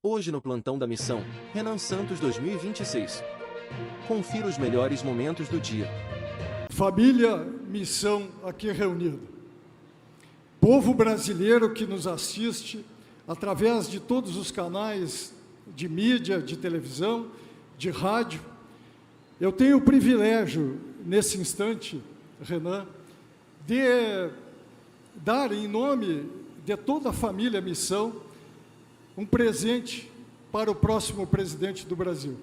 Hoje no plantão da missão, Renan Santos 2026. Confira os melhores momentos do dia. Família, missão aqui reunida. Povo brasileiro que nos assiste através de todos os canais de mídia, de televisão, de rádio. Eu tenho o privilégio, nesse instante, Renan, de dar, em nome de toda a família Missão, um presente para o próximo presidente do Brasil.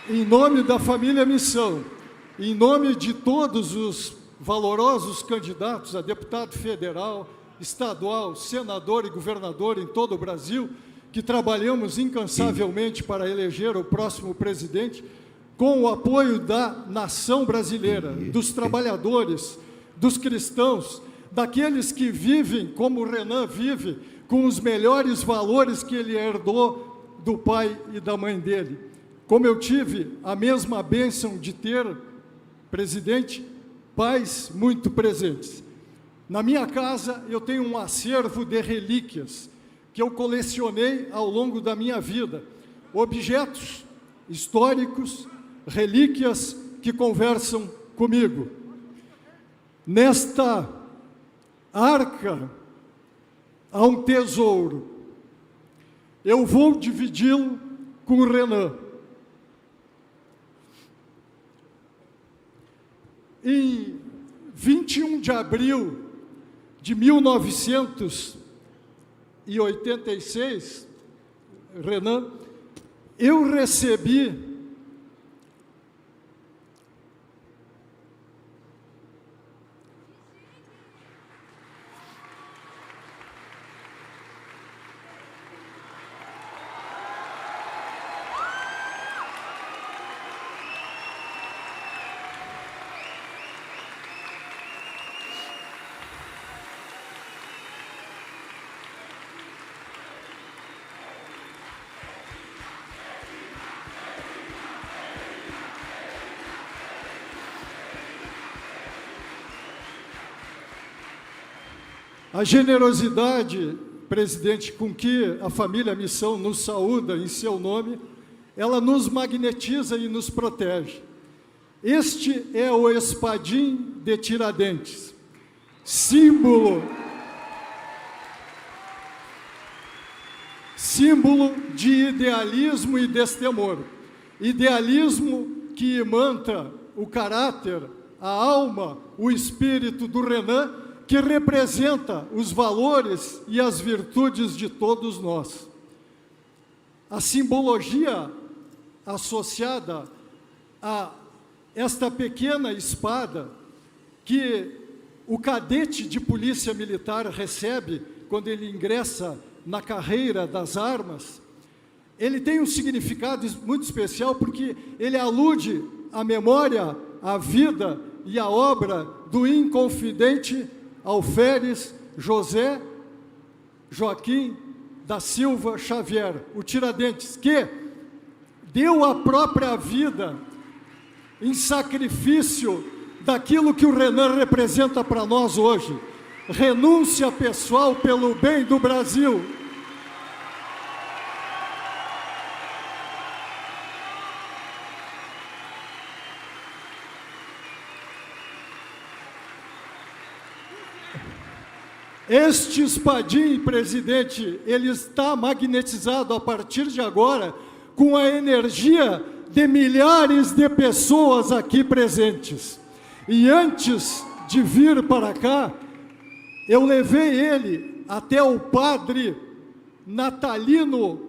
Em nome da família Missão, em nome de todos os valorosos candidatos a deputado federal, estadual, senador e governador em todo o Brasil, que trabalhamos incansavelmente para eleger o próximo presidente, com o apoio da nação brasileira, dos trabalhadores, dos cristãos, daqueles que vivem como o Renan vive, com os melhores valores que ele herdou do pai e da mãe dele. Como eu tive a mesma bênção de ter, presidente, pais muito presentes. Na minha casa, eu tenho um acervo de relíquias que eu colecionei ao longo da minha vida. Objetos históricos, relíquias que conversam comigo. Nesta arca há um tesouro. Eu vou dividi-lo com o Renan. Em 21 de abril de 1986, Renan, eu recebi a generosidade, presidente, com que a família Missão nos saúda em seu nome, ela nos magnetiza e nos protege. Este é o espadim de Tiradentes, símbolo de idealismo e destemor. Idealismo que imanta o caráter, a alma, o espírito do Renan, que representa os valores e as virtudes de todos nós. A simbologia associada a esta pequena espada que o cadete de polícia militar recebe quando ele ingressa na carreira das armas, ele tem um significado muito especial porque ele alude à memória, à vida e à obra do inconfidente Alferes José Joaquim da Silva Xavier, o Tiradentes, que deu a própria vida em sacrifício daquilo que o Renan representa para nós hoje. Renúncia pessoal pelo bem do Brasil. Este espadim, presidente, ele está magnetizado a partir de agora com a energia de milhares de pessoas aqui presentes. E antes de vir para cá, eu levei ele até o padre Natalino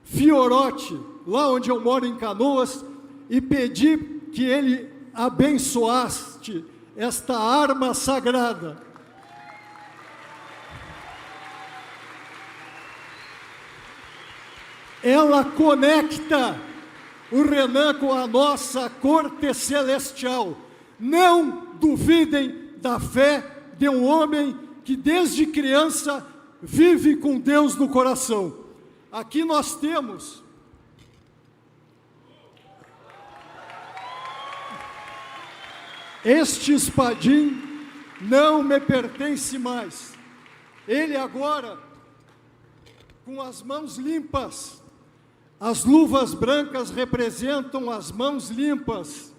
Fiorotti, lá onde eu moro em Canoas, e pedi que ele abençoasse esta arma sagrada. Ela conecta o Renan com a nossa corte celestial. Não duvidem da fé de um homem que desde criança vive com Deus no coração. Aqui nós temos Este espadim não me pertence mais. Ele agora, com as mãos limpas, as luvas brancas representam as mãos limpas,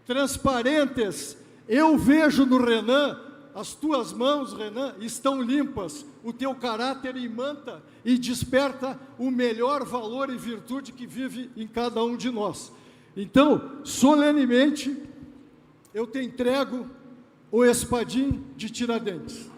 transparentes. Eu vejo no Renan, as tuas mãos, Renan, estão limpas, o teu caráter imanta e desperta o melhor valor e virtude que vive em cada um de nós. Então, solenemente, eu te entrego o espadim de Tiradentes.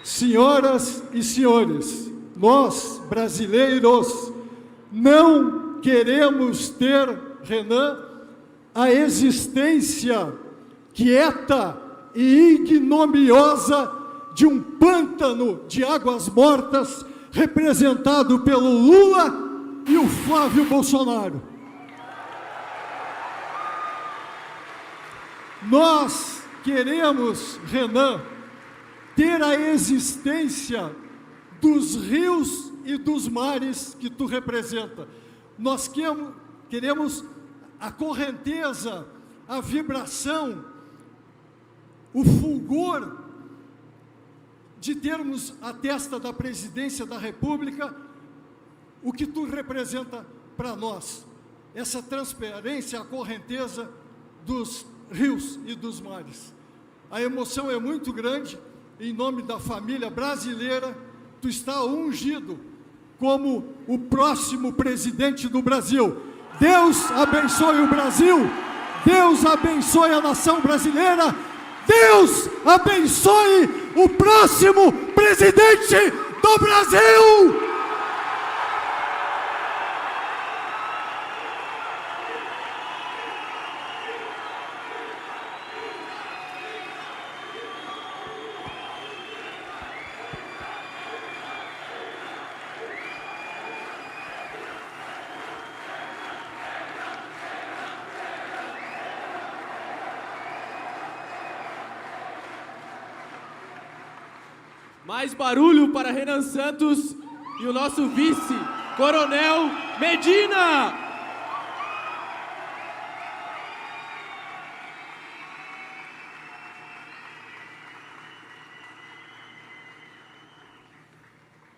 Senhoras e senhores, nós, brasileiros, não queremos ter, Renan, a existência quieta e ignominiosa de um pântano de águas mortas representado pelo Lula e o Flávio Bolsonaro. Nós queremos, Renan, ter a existência dos rios e dos mares que tu representa. Nós queremos a correnteza, a vibração, o fulgor de termos a testa da presidência da República, o que tu representa para nós. Essa transparência, a correnteza dos rios e dos mares. A emoção é muito grande. Em nome da família brasileira, tu está ungido como o próximo presidente do Brasil. Deus abençoe o Brasil, Deus abençoe a nação brasileira, Deus abençoe o próximo presidente do Brasil! Mais barulho para Renan Santos e o nosso vice, Coronel Medina!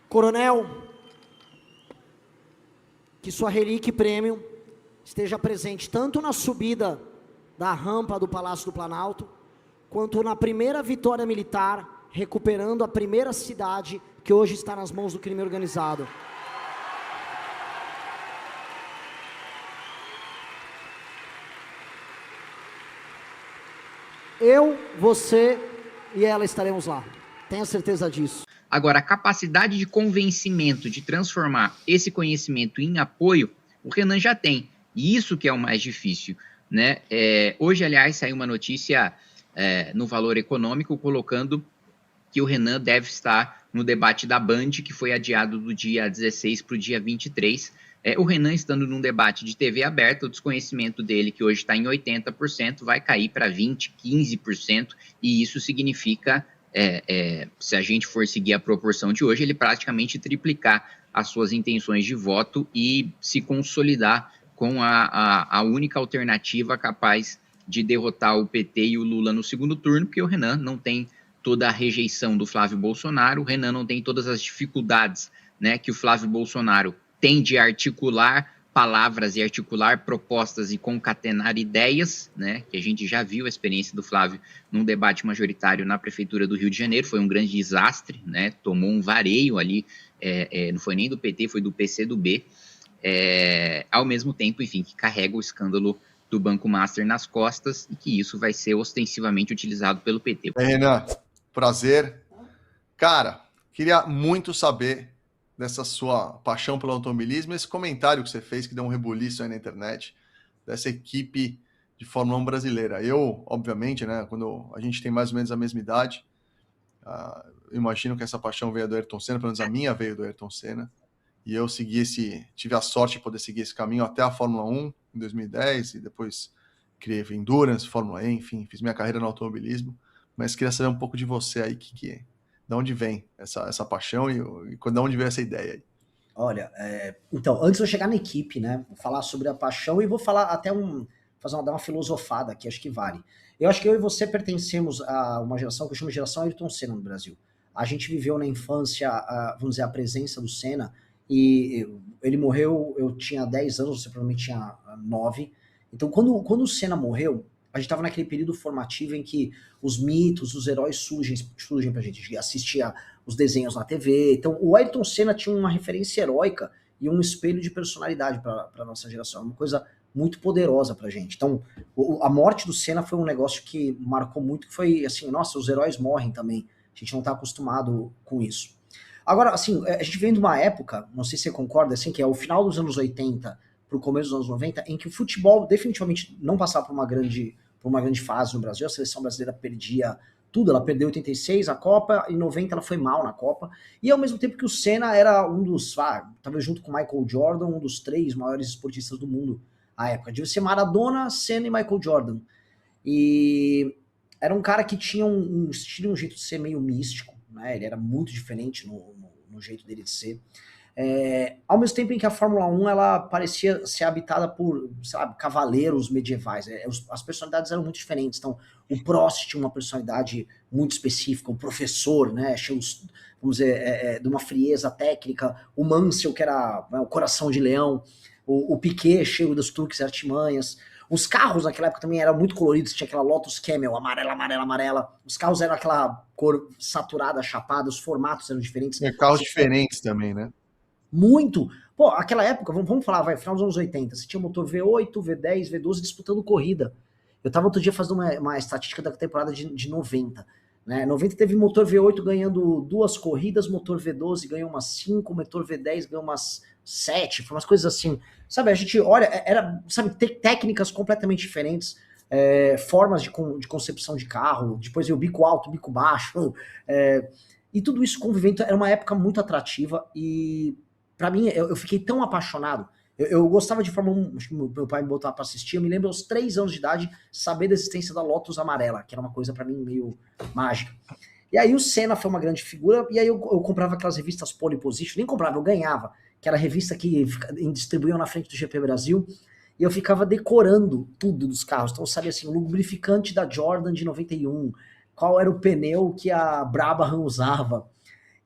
Coronel, que sua relíquia premium esteja presente tanto na subida da rampa do Palácio do Planalto, quanto na primeira vitória militar, recuperando a primeira cidade que hoje está nas mãos do crime organizado. Eu, você e ela estaremos lá. Tenha certeza disso. Agora, a capacidade de convencimento, de transformar esse conhecimento em apoio, o Renan já tem. E isso que é o mais difícil, né? Hoje, aliás, saiu uma notícia no Valor Econômico colocando que o Renan deve estar no debate da Band, que foi adiado do dia 16 para o dia 23. O Renan estando num debate de TV aberta, o desconhecimento dele, que hoje está em 80%, vai cair para 20%, 15%, e isso significa, se a gente for seguir a proporção de hoje, ele praticamente triplicar as suas intenções de voto e se consolidar com a única alternativa capaz de derrotar o PT e o Lula no segundo turno, porque o Renan não tem toda a rejeição do Flávio Bolsonaro, o Renan não tem todas as dificuldades, né, que o Flávio Bolsonaro tem de articular palavras e articular propostas e concatenar ideias, né, que a gente já viu a experiência do Flávio num debate majoritário na Prefeitura do Rio de Janeiro, foi um grande desastre, né, tomou um vareio ali, não foi nem do PT, foi do PCdoB, ao mesmo tempo, enfim, que carrega o escândalo do Banco Master nas costas e que isso vai ser ostensivamente utilizado pelo PT. Renan, prazer. Cara, queria muito saber dessa sua paixão pelo automobilismo, esse comentário que você fez, que deu um rebuliço aí na internet, dessa equipe de Fórmula 1 brasileira. Eu, obviamente, né, quando a gente tem mais ou menos a mesma idade, imagino que essa paixão veio do Ayrton Senna, pelo menos a minha veio do Ayrton Senna. E eu tive a sorte de poder seguir esse caminho até a Fórmula 1 em 2010, e depois criei Endurance, Fórmula E, enfim, fiz minha carreira no automobilismo. Mas queria saber um pouco de você aí, de onde vem essa paixão e de onde veio essa ideia aí. Olha, então, antes de eu chegar na equipe, né, vou falar sobre a paixão e vou falar até dar uma filosofada aqui, acho que vale. Eu acho que eu e você pertencemos a uma geração que eu chamo de geração Ayrton Senna no Brasil. A gente viveu na infância, vamos dizer, a presença do Senna, e ele morreu, eu tinha 10 anos, você provavelmente tinha 9. Então, quando o Senna morreu, a gente estava naquele período formativo em que os mitos, os heróis surgem pra gente. A gente assistia os desenhos na TV. Então, o Ayrton Senna tinha uma referência heróica e um espelho de personalidade para a nossa geração. Uma coisa muito poderosa pra gente. Então, a morte do Senna foi um negócio que marcou muito, que foi assim, nossa, os heróis morrem também. A gente não tá acostumado com isso. Agora, assim, a gente vem de uma época, não sei se você concorda, assim, que é o final dos anos 80 para o começo dos anos 90, em que o futebol definitivamente não passava por uma grande fase no Brasil. A seleção brasileira perdia tudo, ela perdeu 86 a Copa, em 90 ela foi mal na Copa, e ao mesmo tempo que o Senna era um dos, talvez junto com Michael Jordan, um dos 3 maiores esportistas do mundo à época. Devia ser Maradona, Senna e Michael Jordan. E era um cara que tinha um estilo, um jeito de ser meio místico, né? Ele era muito diferente no jeito dele de ser. Ao mesmo tempo em que a Fórmula 1 ela parecia ser habitada por, sabe, cavaleiros medievais. As personalidades eram muito diferentes. Então, o Prost tinha uma personalidade muito específica, o professor, né, vamos dizer, de uma frieza técnica, o Mansell, que era, né, o coração de leão, o Piquet, cheio das truques e artimanhas. Os carros naquela época também eram muito coloridos, tinha aquela Lotus Camel, amarela, amarela, amarela. Os carros eram aquela cor saturada, chapada, os formatos eram diferentes. Carros diferentes também, né? Muito. Pô, aquela época, vamos falar, final dos anos 80, você tinha motor V8, V10, V12 disputando corrida. Eu tava outro dia fazendo uma estatística da temporada de 90. Né? 90 teve motor V8 ganhando 2 corridas, motor V12 ganhou umas 5, motor V10 ganhou umas 7, foi umas coisas assim. Sabe, a gente olha, sabe, técnicas completamente diferentes, formas de concepção de carro, depois veio o bico alto, bico baixo, e tudo isso convivendo, era uma época muito atrativa, e pra mim, eu fiquei tão apaixonado. Eu gostava de Fórmula 1, acho que meu pai me botava pra assistir, eu me lembro aos 3 anos de idade, saber da existência da Lotus amarela, que era uma coisa pra mim meio mágica. E aí o Senna foi uma grande figura, e aí eu comprava aquelas revistas Pole Position, nem comprava, eu ganhava, que era a revista que distribuíam na frente do GP Brasil, e eu ficava decorando tudo dos carros. Então eu sabia assim, o lubrificante da Jordan de 91, qual era o pneu que a Brabham usava,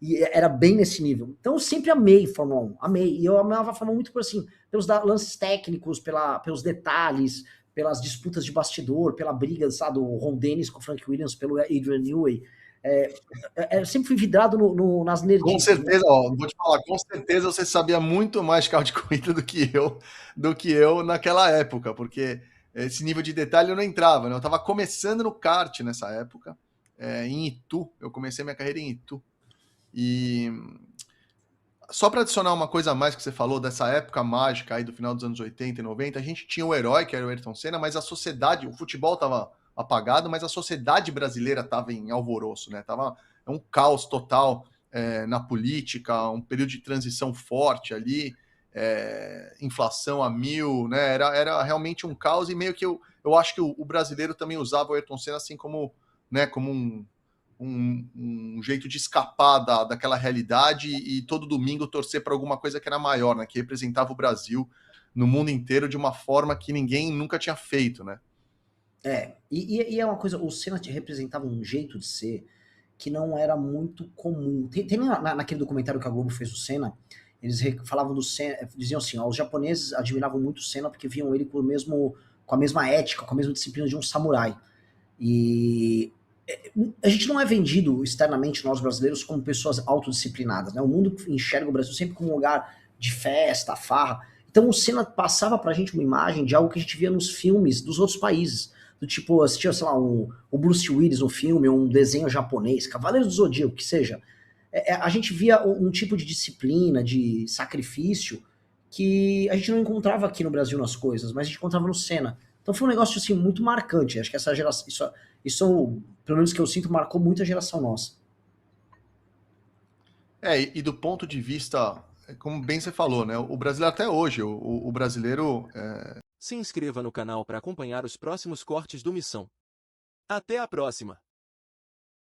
e era bem nesse nível. Então eu sempre amei Fórmula 1, amei. E eu amava a Fórmula 1 muito por assim, pelos lances técnicos, pelos detalhes, pelas disputas de bastidor, pela briga, sabe, do Ron Dennis com o Frank Williams, pelo Adrian Newey. Eu sempre fui vidrado nas nerdices. Com certeza, vou te falar, com certeza você sabia muito mais de carro de corrida do que eu naquela época, porque esse nível de detalhe eu não entrava, né? Eu estava começando no kart nessa época, em Itu, eu comecei minha carreira em Itu. E só para adicionar uma coisa a mais que você falou dessa época mágica aí do final dos anos 80 e 90, a gente tinha o herói, que era o Ayrton Senna, mas a sociedade, o futebol estava apagado, mas a sociedade brasileira estava em alvoroço, né? Tava um caos total na política, um período de transição forte ali, inflação a 1000, né? Era realmente um caos, e meio que eu acho que o brasileiro também usava o Ayrton Senna assim como, né, como um jeito de escapar daquela realidade e todo domingo torcer para alguma coisa que era maior, né? Que representava o Brasil no mundo inteiro de uma forma que ninguém nunca tinha feito, né? E é uma coisa, o Senna representava um jeito de ser que não era muito comum. Tem naquele documentário que a Globo fez do Senna, eles falavam do Senna, diziam assim, os japoneses admiravam muito o Senna porque viam ele com a mesma ética, com a mesma disciplina de um samurai. E a gente não é vendido externamente, nós brasileiros, como pessoas autodisciplinadas, né? O mundo enxerga o Brasil sempre como um lugar de festa, farra. Então o Senna passava pra gente uma imagem de algo que a gente via nos filmes dos outros países. Do tipo, assistia, sei lá, o Bruce Willis, um filme, um desenho japonês, Cavaleiros do Zodíaco, que seja. A gente via um tipo de disciplina, de sacrifício, que a gente não encontrava aqui no Brasil nas coisas, mas a gente encontrava no Senna. Então foi um negócio assim, muito marcante. Acho que essa geração, isso pelo menos que eu sinto, marcou muito a geração nossa. E do ponto de vista, como bem você falou, né? O brasileiro até hoje, o brasileiro... Se inscreva no canal para acompanhar os próximos cortes do Missão. Até a próxima!